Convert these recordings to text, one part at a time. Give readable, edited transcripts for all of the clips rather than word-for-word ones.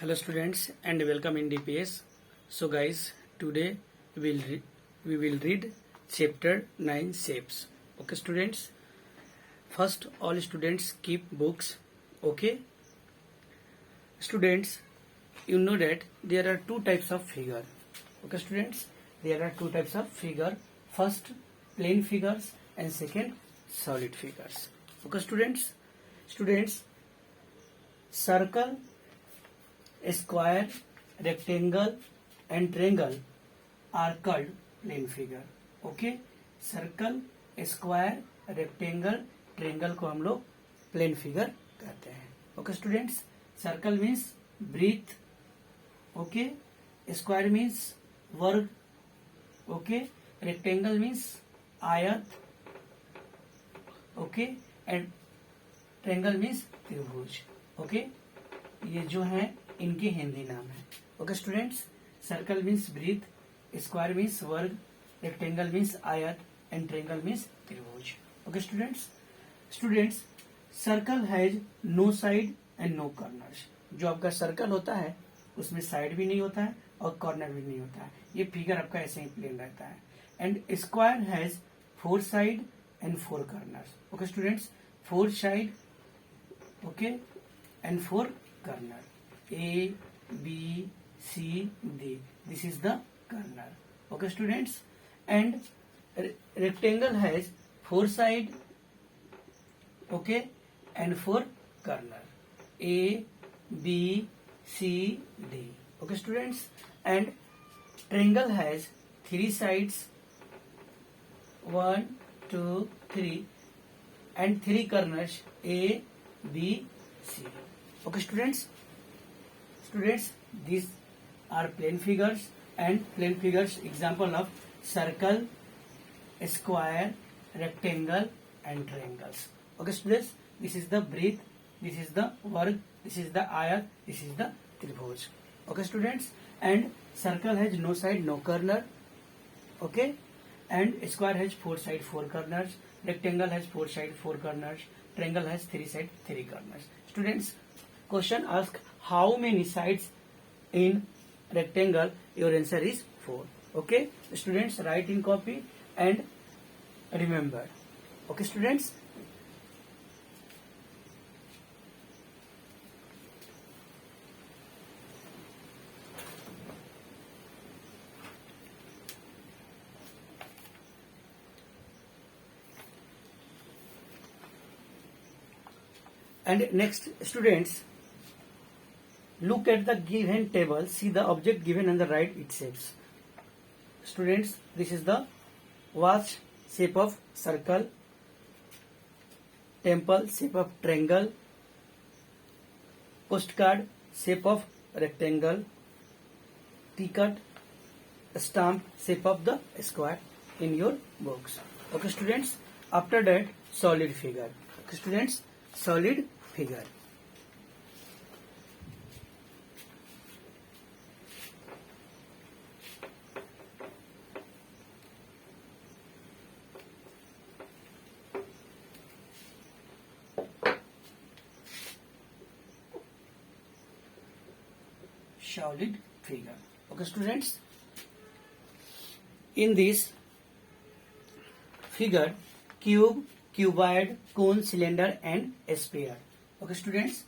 Hello students and welcome in DPS. So guys, today we will read chapter 9 shapes. Okay students, first all students keep books. Okay students, you know that there are two types of figure. Okay students, there are two types of figure. First plain figures and second solid figures. Okay students, circle, square, rectangle and triangle are called plane figure. Okay, circle, square, rectangle, triangle को हम लोग plane figure कहते हैं. Okay students, circle means ब्रीथ, okay, square means वर्ग, okay, rectangle means आयत, okay, and triangle means त्रिभुज. Okay, ये जो है इनके हिंदी नाम है. ओके स्टूडेंट्स, सर्कल मीन्स ब्रीथ, स्क्वायर मीन्स वर्ग, रेक्टेंगल मीन्स आयत एंड ट्रायंगल मीन्स त्रिभुज. Okay students, circle has no side and no corners. जो आपका सर्कल होता है उसमें साइड भी नहीं होता है और कॉर्नर भी नहीं होता है. ये फिगर आपका ऐसे ही प्लेन रहता है. And square has 4 side and 4 corners. Okay students, 4 side, okay, and 4 corner. A, B, C, D. This is the corner. Okay, students. And rectangle has 4 side, okay, and 4 corner. A, B, C, D. Okay, students. And triangle has 3 sides. 1, 2, 3, and 3 corners. A, B, C. Okay students, these are plane figures and plane figures example of circle, square, rectangle and triangles. Okay students, this is the breath, this is the work, this is the ayat, this is the tribhuj. Okay students, and circle has no side, no corner, okay, and square has 4 side, 4 corners, rectangle has 4 side, 4 corners, triangle has 3 side, 3 corners. Students, question ask how many sides in rectangle? Your answer is 4. Okay students, write in copy and remember. Okay students, and next students, look at the given table, see the object given and the write its shapes. Students, this is the watch, shape of circle, temple, shape of triangle, postcard, shape of rectangle, ticket, stamp, shape of the square in your books. Okay students, after that solid figure. Okay students, solid figure. Solid figure. Okay students, in this figure, cube, cuboid, cone, cylinder and sphere. Okay students,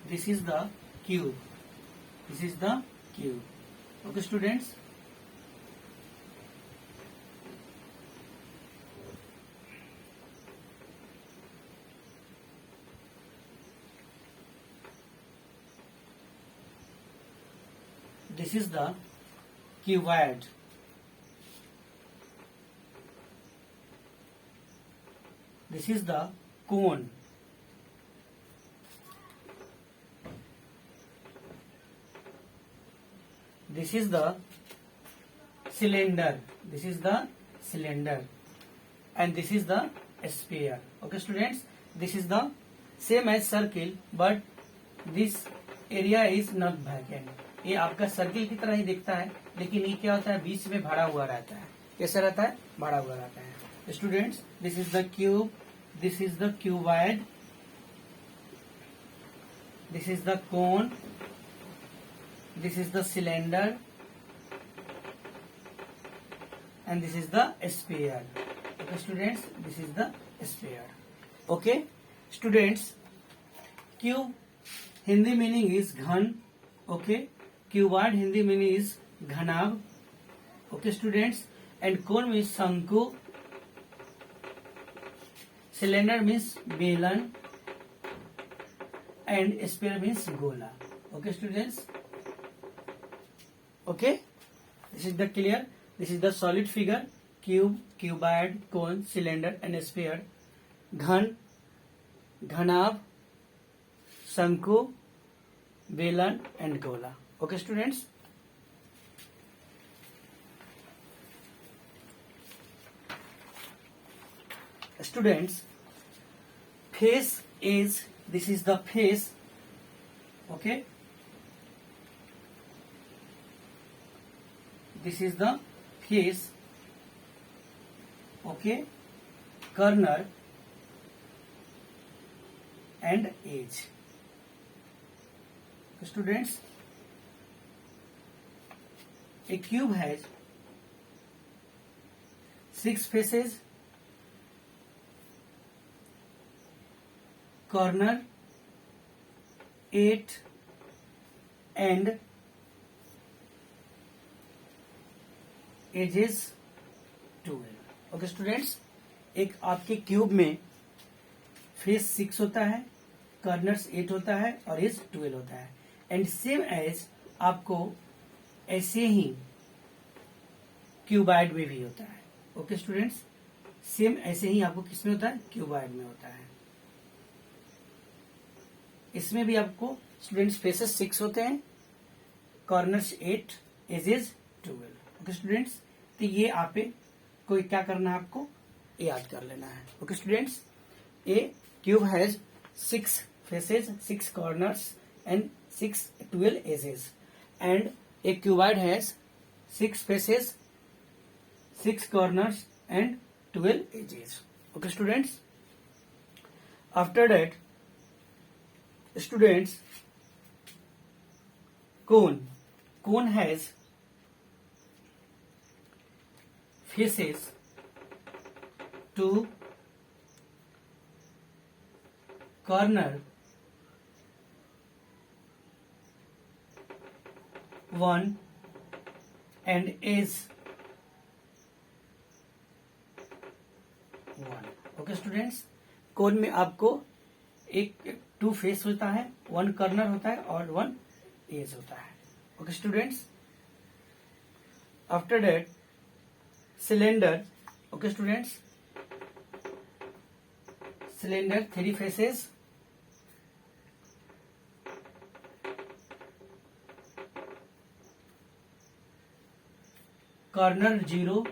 this is the cube, this is the cube. Okay students, this is the cuboid. This is the cone. This is the cylinder. This is the cylinder. And this is the sphere. Okay students, this is the same as circle but this area is not vacant. ये आपका circle की तरह ही दिखता है लेकिन ये क्या होता है, बीच में भरा हुआ रहता है. कैसा रहता है? भरा हुआ रहता है. Students, this is the cube, this is the cuboid, this is the cone, this is the cylinder, and this is the sphere. Okay students, this is the sphere. Okay students, cube Hindi meaning is ghan. Okay, cuboid Hindi meaning is ghanabh. Okay students, and cone means shanku. Cylinder means belan, and sphere means gola. Okay students, okay, this is the clear. This is the solid figure. Cube, cuboid, cone, cylinder and sphere. Ghan, ghanabh, shanku, belan and gola. Okay students, students, face is, this is the face. Okay, this is the face. Okay, corner and edge. Students, a cube has 6 faces, corner 8 and edges 12. Okay students, एक आपके cube में face 6 होता है, corners 8 होता है और as 12 होता है. एंड सेम एज आपको ऐसे ही क्यूबॉइड में भी होता है. ओके स्टूडेंट्स, सेम ऐसे ही आपको किसमें होता है, क्यूबॉइड में होता है. इसमें भी आपको स्टूडेंट्स फेसेस 6 होते हैं, कॉर्नर्स 8, एजेस 12. ओके स्टूडेंट्स, तो ये आप कोई क्या करना है, आपको याद कर लेना है. Okay students, A cube has 6 faces, 6 corners and 12 edges, and a cuboid has 6 faces, 6 corners and 12 edges. Okay students, after that students, cone has faces 2, corner 1 and edge 1. Okay students, कोन में आपको एक 2 फेस होता है, 1 corner होता है और 1 as होता है. Okay students, after that cylinder. Okay students, cylinder 3 faces, corner 0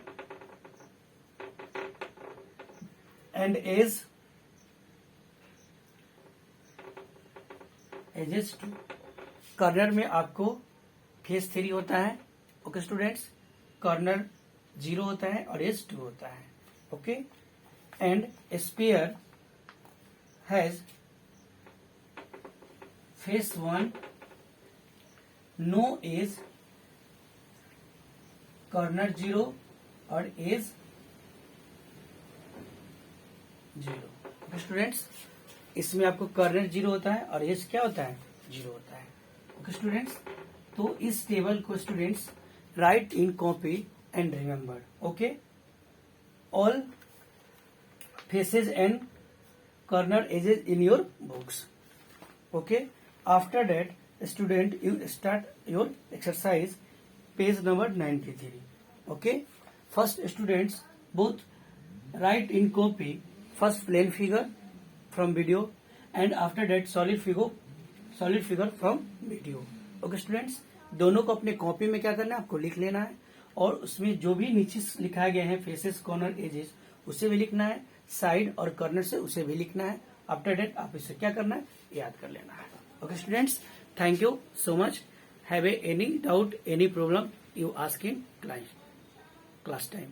and edges 2. Corner में आपको फेस 3 होता है. ओके स्टूडेंट्स, कॉर्नर 0 होता है और एज 2 होता है. Okay, and sphere has face 1, no edge, corner 0 और एज 0. ओके स्टूडेंट्स, इसमें आपको कॉर्नर 0 होता है और एज क्या होता है, 0 होता है. ओके स्टूडेंट्स, तो इस टेबल को students write in copy and remember. Okay, all faces and corner edges in your books. Okay, after that student you start your exercise, page number 93. Okay, first students, both write in copy first plain figure from video and after that solid figure from video. Okay students, दोनों को अपने copy में क्या करना है, आपको लिख लेना है और उसमें जो भी नीचे लिखा गया है फेसेस, कॉर्नर, एजेस, उसे भी लिखना है, साइड और कॉर्नर से उसे भी लिखना है. आफ्टर दैट आप इसे क्या करना है, याद कर लेना है. Okay students, thank you so much. Have any doubt, any problem, you ask in class time.